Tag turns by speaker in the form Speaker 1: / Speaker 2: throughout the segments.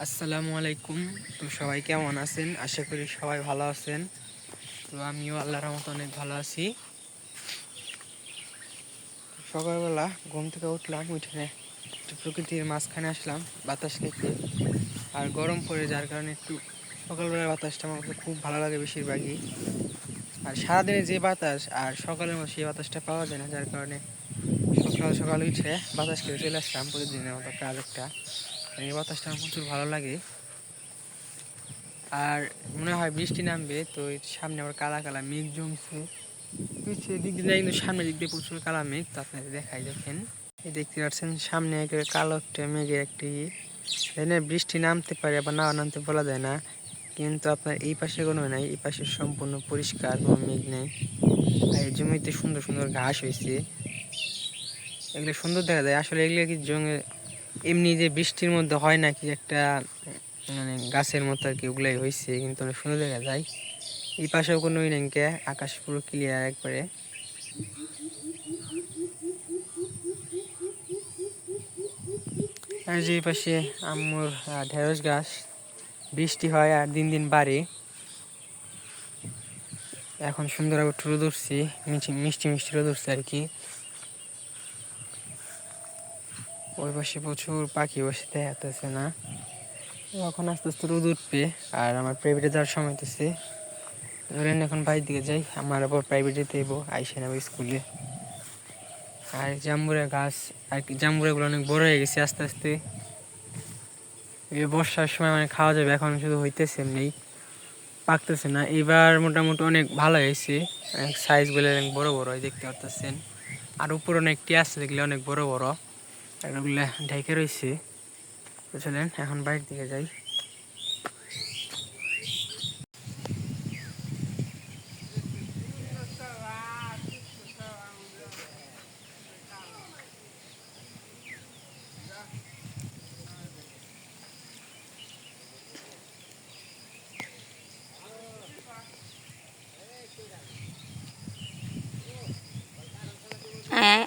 Speaker 1: আসসালামু আলাইকুম। তো সবাই কেমন আছেন? আশা করি সবাই ভালো আছেন। তো আমিও আল্লাহর রহমতে অনেক ভালো আছি। সকালবেলা ঘুম থেকে উঠলাম, উঠে একটু প্রকৃতির মাঝখানে আসলাম বাতাস খেতে। আর গরম পড়ে যার কারণে একটু সকালবেলার বাতাসটা আমার কাছে খুব ভালো লাগে বেশিরভাগই। আর সারাদিনে যে বাতাস আর সকালের মতো সেই বাতাসটা পাওয়া যায় না, যার কারণে সকাল সকাল উঠে বাতাস খেতে চলে আসলাম প্রতিদিনের মতো কাজ একটা। এই বাতাসটা আমার প্রচুর ভালো লাগে। আর মনে হয় বৃষ্টি নামবে, তো সামনে আবার কালা কালা মেঘ জমছে। পিছিয়ে দিক দিয়ে কিন্তু সামনের দিক দিয়ে প্রচুর কালা মেঘ, তো আপনাদের দেখাই দেখেন। এই দেখতে পাচ্ছেন সামনে একটা কালো একটা মেঘের একটি এখানে বৃষ্টি নামতে পারে আবার না নামতে বলা যায় না। কিন্তু আপনার এই পাশে কোনো নাই, এই পাশে সম্পূর্ণ পরিষ্কার, কোনো মেঘ নেই। আর এই জমিতে সুন্দর সুন্দর ঘাস হয়েছে, এগুলো সুন্দর দেখা যায়। আসলে এগুলো কি জমি এমনি যে বৃষ্টির মধ্যে হয় নাকি একটা মানে গাছের মতো আর কি, ওগুলাই হয়েছে, কিন্তু অনেক সুন্দর দেখা যায়। এই পাশেও কোনো নেই, আকাশ পুরো ক্লিয়ার একবারে। আর যে পাশে আম্মুর ঢেঁড়স গাছ, বৃষ্টি হয় আর দিন দিন বাড়ে। এখন সুন্দর একটু রোদ উঠছে, মিষ্টি মিষ্টি রোদ উঠছে আর কি। ওই পাশে প্রচুর পাখি বসে দেখা যাচ্ছে না। এখন আস্তে আস্তে রোদ উঠবে আর আমার প্রাইভেটে যাওয়ার সময় হতেছে। ধরেন এখন বাড়ির দিকে যাই, আমার আবার প্রাইভেটে দেবো আইসে নেবো স্কুলে। আর জাম্বুরা গাছ আর কি, জাম্বুরাগুলো অনেক বড় হয়ে গেছে আস্তে আস্তে। এই বর্ষার সময় মানে খাওয়া যাবে, এখন শুধু হইতেছে এমনি, পাকতেছে না। এবার মোটামুটি অনেক ভালো হয়েছে, অনেক সাইজগুলো অনেক বড় বড় দেখতে পাচ্ছেন। আর উপর অনেকটি আছে দেখলে অনেক বড় বড়, আর ওগুলো ঢেকে রয়েছে। বুঝলেন, এখন বাইরের দিকে যাই।
Speaker 2: হ্যাঁ।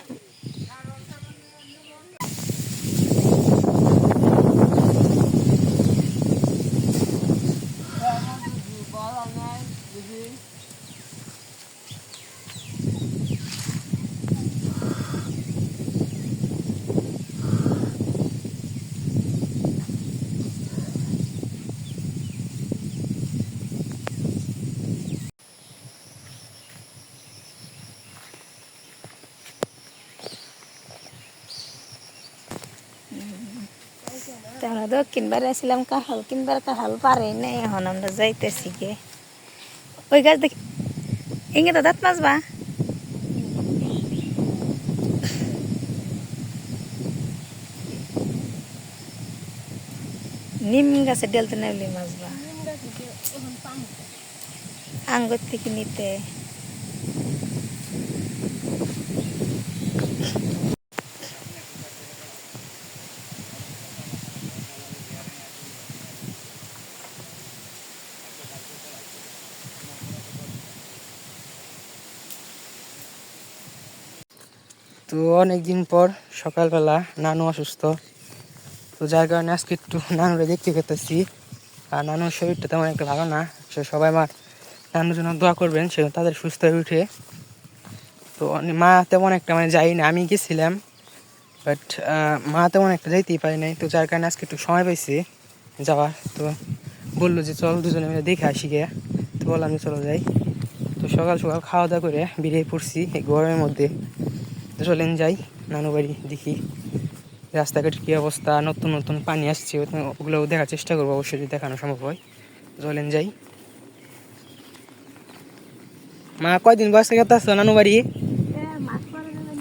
Speaker 2: আমরা দক্ষিণ বাড়ি আসছিলাম কাঁঠাল কিনবার, কাঁঠাল পারে নাই, এখন আমরা যাইতেছি গে। ওই গাছ দেখি এগে তো দাঁত মাছবা, নিম গাছের ডেলতে নেবলি মাছবা, আঙ্গুর থেকে নিতে।
Speaker 1: তো অনেকদিন পর সকালবেলা নানু অসুস্থ, তো যার কারণে আজকে একটু নানুরে দেখতে পেতেছি। আর নানুর শরীরটা তেমন একটা ভালো না, সবাই আমার নানুর জন্য দোয়া করবেন, সে তাদের সুস্থ হয়ে উঠে। তো মা তেমন একটা মানে যাই না, আমি গেছিলাম, বাট মা তেমন একটা যাইতেই পারি নাই, তো যার কারণে আজকে একটু সময় পাইছি যাওয়ার। তো বললো যে চল দুজনে মিলে দেখে আসি গে, তো বললাম যে চলো যাই। তো সকাল সকাল খাওয়া দাওয়া করে বেরিয়ে পড়ছি এই গরমের মধ্যে। তো চলেন যাই নানু বাড়ি, দেখি রাস্তাঘাটের কী অবস্থা, নতুন নতুন পানি আসছে, ওগুলোও দেখার চেষ্টা করবো অবশ্যই যদি দেখানো সম্ভব হয়। চলেন যাই। মা কয়দিন বয়সে গেতে আসছো নানু বাড়ি?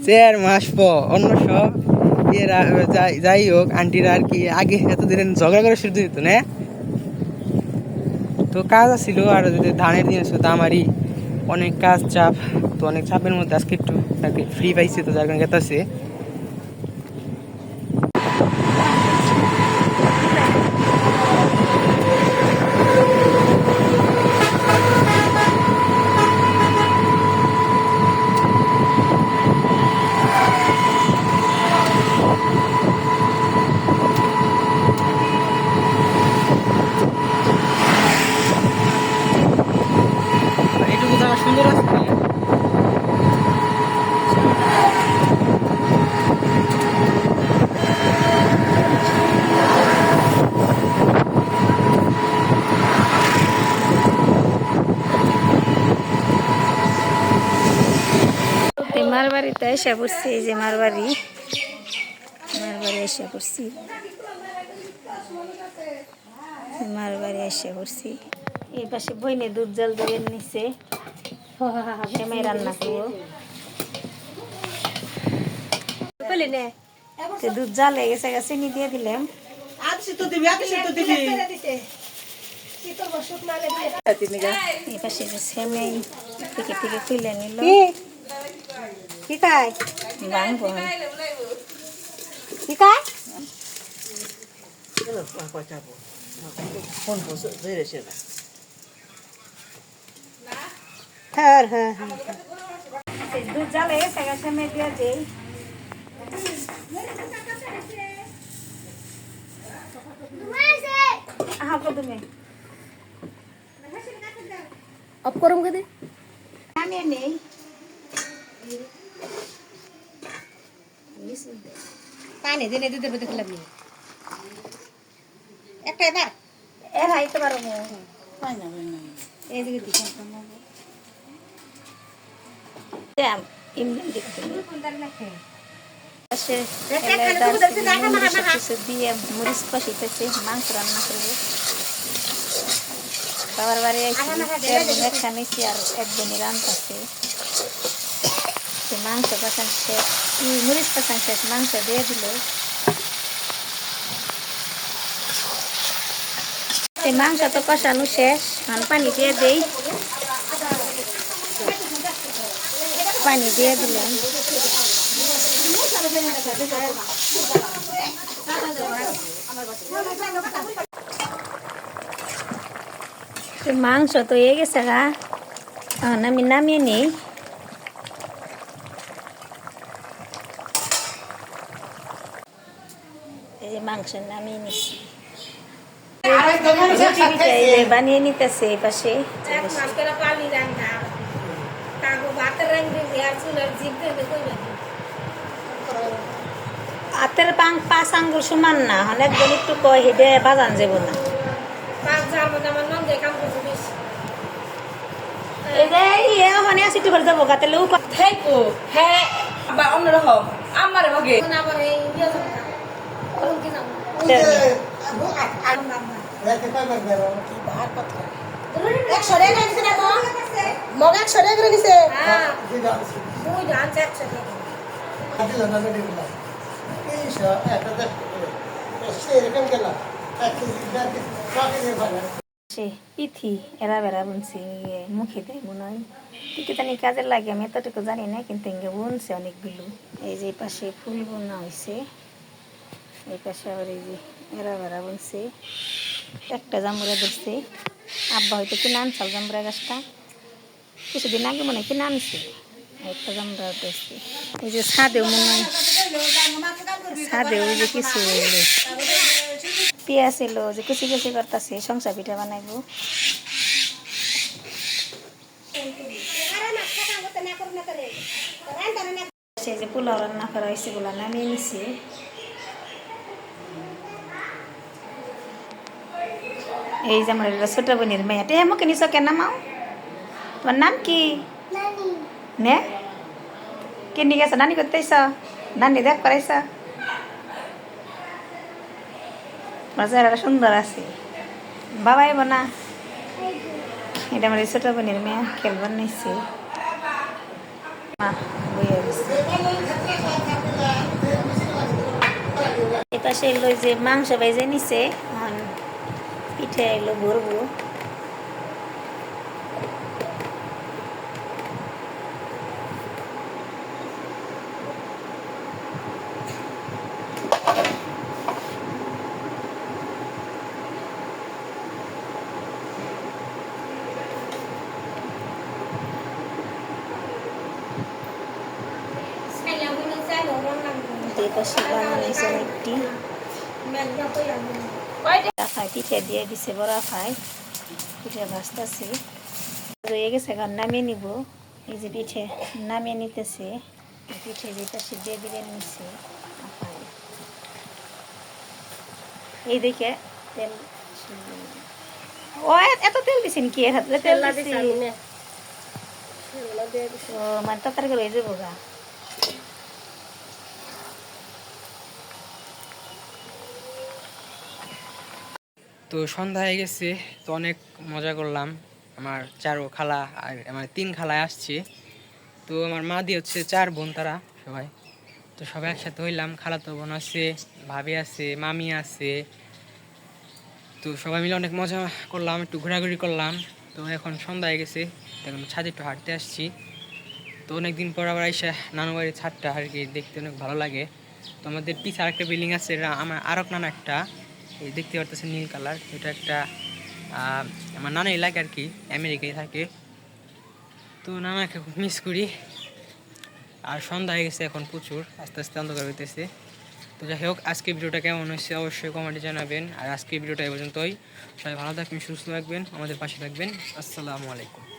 Speaker 1: 4 মাস পর। অন্য সব এরা যাই হোক আন্টিরা আর কি আগে এতদিন ঝগড়া করে শুরু দিত না, তো কাজ আসছিল আর যদি ধানের দিন আসলো, তো আমারই অনেক কাজ চাপ, তো অনেক চাপের মধ্যে আজকে একটু আর কি ফ্রি পাইছি, তো যার কারণে গেতেছে।
Speaker 2: এসে পড়ছি, এই যে মারবাড়ি এসে পড়ছি, মারবাড়ি এসে পড়ছি। এই পাশে বইনে দুধ জল দিয়ে নিচ্ছে, সেমাই রান্না করবো। দুধ জাল হয়ে গেছে, চিনি দিয়ে দিলাম। এই পাশে যে সেমাই থেকে খুলে নিল,
Speaker 3: কি খায়
Speaker 2: ভাঙবো।
Speaker 3: কি খায় হ্যাঁ হ্যাঁ হ্যাঁ
Speaker 2: দুধ জাল হয়ে গেছে, সেমাই দিয়ে দিই। তুমি
Speaker 3: অফ করুম কেদে
Speaker 2: আমি নেই
Speaker 3: পানি দিনে দিতে দেখলাম একটা এবার
Speaker 2: এ খাইতে পারো
Speaker 3: এইদিকে দিকে
Speaker 2: দিয়ে মরিচ কষিতেছে, মাংস রান্না করবো। বাবার বাড়ি নিচ্ছি আর একদিনই রান্তাছে। মাংস কষান শেষ, মরিচ কষান শেষ, মাংস দিয়ে দিল। এই মাংস তো কষানো শেষ, পানি দিয়ে দেই, পানি দিয়ে দিলাম। মাংস তো হয়ে গেছে গা, এখন আমি নামিয়ে নিই। এই মাংস নামিয়ে নিচ্ছি, বানিয়ে নিতেছে এই পাশে। হাতের পাঁচ আঙ্গুল সমান না, অনেকজন একটু কয় হেঁটে বাজান যাব না। যাবো গাতে লোক
Speaker 4: হ্যাঁ বা অন্যরকম আমার ভাগে
Speaker 2: পিথি এরা বেড়া বুনছি, মুখে দেয় মনে হয় কি জানি কাজের লাগে, আমি এতটুকু জানি না, কিন্তু ইங்கே বুনছে অনেকগুলো। এই যে পাশে ফুল বোনা হয়েছে, এই পাশে আবার এই যে এরা বেড়া বুনছে। একটা জামুরা ধরছে, আব্বা হয়তো কিনে আনছাল জামুরা গাছটা, কিছুদিন আগে মনে হয় কিনে আনছে। একটা জামুরা ধরছে, এই যে ছাদেও মনে হয়, ছাদেও ওই যে কিছু পেঁয়াজ এলো যে কুচি কুচি করতেছে, সংসার পিঠা বানাইবো। সেই যে পোলাও রান্না করা হয়েছে, গুলা নামিয়ে নিছি। এই যে আমার ছোট বোনের মেয়ে, টে আমাকে নিছ কেন নামাও, তোমার নাম কি? নে কে নিয়ে গেছ, নানি করতেছ, নানি দেখ করাইছ, চেহারাটা সুন্দর আছে। বাবা এব না, এটা আমার ছোট বোনের মেয়ে, খেলবার নিচ্ছে। এপাশে এলো যে মাংস ভেজে নিছে, পিঠে এলো ভরবো। পিঠে দিয়ে দিছে, বড়া খাই পিঠে ভাজতেছে, রয়ে গেছে ঘর নামিয়ে নিব। এই যে পিঠে নামিয়ে নিতেছে, পিঠে যেটা সে দিয়ে দিলে নিচ্ছে। এই দেখে তেল, ও এত তেল দিছেন কি, হাতে তেল দিছি, ও মানে তরকারি করে হয়ে যাবো গা।
Speaker 1: তো সন্ধ্যা হয়ে গেছে, তো অনেক মজা করলাম। আমার চারো খালা আর আমার 3 খালায় আসছে। তো আমার মা দিয়ে হচ্ছে 4 বোন, তারা সবাই। তো সবাই একসাথে হইলাম, খালাতো বোন আছে, ভাবি আছে, মামি আছে। তো সবাই মিলে অনেক মজা করলাম, একটু ঘোরাঘুরি করলাম। তো এখন সন্ধ্যা হয়ে গেছে, তো এখন ছাদে একটু হাঁটতে আসছি। তো অনেকদিন পর আবার আইসা নানু বাড়ির ছাদটা আর কি দেখতে অনেক ভালো লাগে। তো আমাদের পিছে আরেকটা বিল্ডিং আছে, এটা আমার আরক নানা একটা, এই দেখতে পারতেছে নীল কালার, এটা একটা আমার নানা এলাকা আর কি, আমেরিকায় থাকে। তো নানাকে খুব মিস করি। আর সন্ধ্যা হয়ে গেছে এখন প্রচুর, আস্তে আস্তে অন্ধকার হইতেছে। তো যাই হোক, আজকে ভিডিওটা কেমন হয়েছে অবশ্যই কমেন্টে জানাবেন। আর আজকে ভিডিওটা এই পর্যন্তই। সবাই ভালো থাকবেন, সুস্থ থাকবেন, আমাদের পাশে থাকবেন। আসসালামু আলাইকুম।